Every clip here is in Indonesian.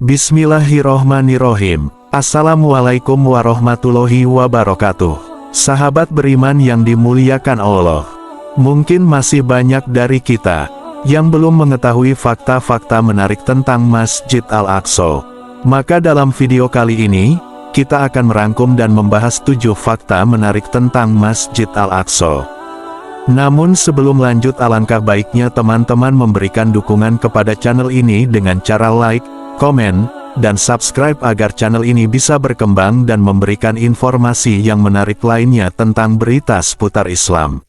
Bismillahirrohmanirrohim. Assalamualaikum warahmatullahi wabarakatuh. Sahabat beriman yang dimuliakan Allah. Mungkin masih banyak dari kita yang belum mengetahui fakta-fakta menarik tentang Masjid Al-Aqsa. Maka dalam video kali ini, kita akan merangkum dan membahas 7 fakta menarik tentang Masjid Al-Aqsa. Namun sebelum lanjut, alangkah baiknya teman-teman memberikan dukungan kepada channel ini dengan cara like, komen, dan subscribe agar channel ini bisa berkembang dan memberikan informasi yang menarik lainnya tentang berita seputar Islam.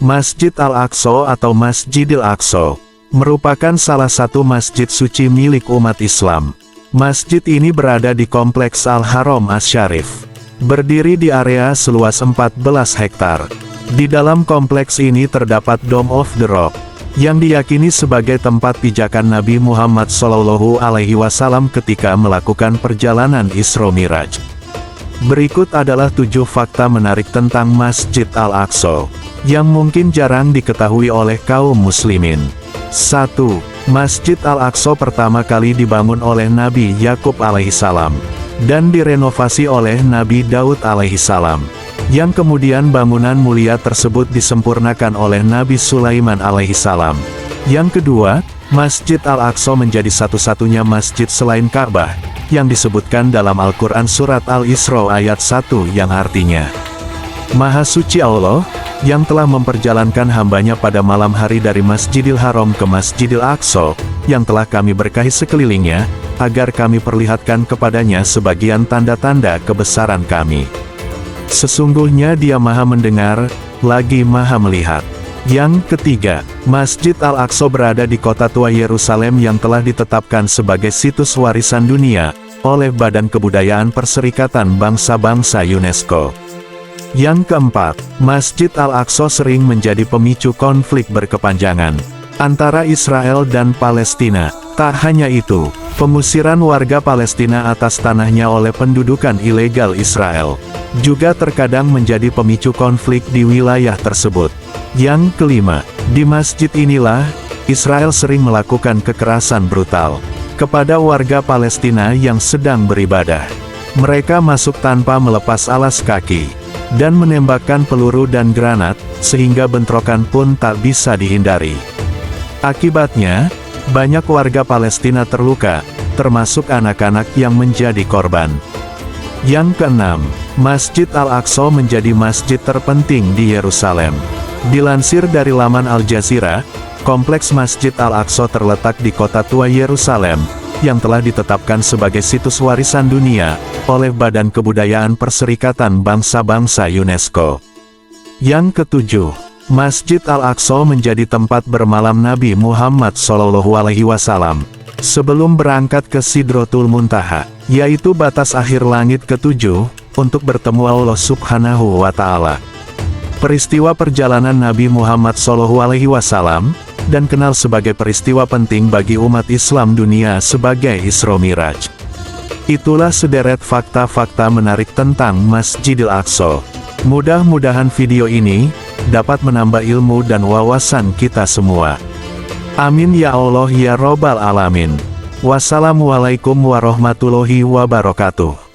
Masjid Al-Aqsa atau Masjidil Aqsa merupakan salah satu masjid suci milik umat Islam. Masjid ini berada di Kompleks Al-Haram Asy-Syarif. Berdiri di area seluas 14 hektar. Di dalam kompleks ini terdapat Dome of the Rock, yang diyakini sebagai tempat pijakan Nabi Muhammad SAW ketika melakukan perjalanan Isra Miraj. Berikut adalah 7 fakta menarik tentang Masjid Al-Aqsa, yang mungkin jarang diketahui oleh kaum muslimin. 1. Masjid Al-Aqsa pertama kali dibangun oleh Nabi Yakub alaihissalam, dan direnovasi oleh Nabi Daud alaihissalam, yang kemudian bangunan mulia tersebut disempurnakan oleh Nabi Sulaiman alaihissalam. Yang kedua, Masjid Al-Aqsa menjadi satu-satunya masjid selain Ka'bah, yang disebutkan dalam Al-Quran Surat Al-Isra ayat 1 yang artinya, Maha Suci Allah, yang telah memperjalankan hambanya pada malam hari dari Masjidil Haram ke Masjidil Aqsa, yang telah kami berkahi sekelilingnya, agar kami perlihatkan kepadanya sebagian tanda-tanda kebesaran kami. Sesungguhnya Dia Maha Mendengar, lagi Maha Melihat. Yang ketiga, Masjid Al-Aqsa berada di kota tua Yerusalem yang telah ditetapkan sebagai situs warisan dunia oleh Badan Kebudayaan Perserikatan Bangsa-Bangsa UNESCO. Yang keempat, Masjid Al-Aqsa sering menjadi pemicu konflik berkepanjangan antara Israel dan Palestina. Tak hanya itu, pengusiran warga Palestina atas tanahnya oleh pendudukan ilegal Israel juga terkadang menjadi pemicu konflik di wilayah tersebut. Yang kelima, di masjid inilah Israel sering melakukan kekerasan brutal kepada warga Palestina yang sedang beribadah. Mereka masuk tanpa melepas alas kaki dan menembakkan peluru dan granat, sehingga bentrokan pun tak bisa dihindari. Akibatnya, banyak warga Palestina terluka, termasuk anak-anak yang menjadi korban. Yang keenam, Masjid Al-Aqsa menjadi masjid terpenting di Yerusalem. Dilansir dari laman Al Jazeera, Kompleks Masjid Al-Aqsa terletak di kota tua Yerusalem, yang telah ditetapkan sebagai situs warisan dunia oleh Badan Kebudayaan Perserikatan Bangsa-Bangsa UNESCO. Yang ketujuh, Masjid Al-Aqsa menjadi tempat bermalam Nabi Muhammad SAW sebelum berangkat ke Sidratul Muntaha, yaitu batas akhir langit ketujuh, untuk bertemu Allah Subhanahu wa Ta'ala. Peristiwa perjalanan Nabi Muhammad SAW dan kenal sebagai peristiwa penting bagi umat Islam dunia sebagai Isra Miraj. Itulah sederet fakta-fakta menarik tentang Masjidil Aqsa. Mudah-mudahan video ini dapat menambah ilmu dan wawasan kita semua. Amin ya Allah ya Robbal Alamin. Wassalamualaikum warahmatullahi wabarakatuh.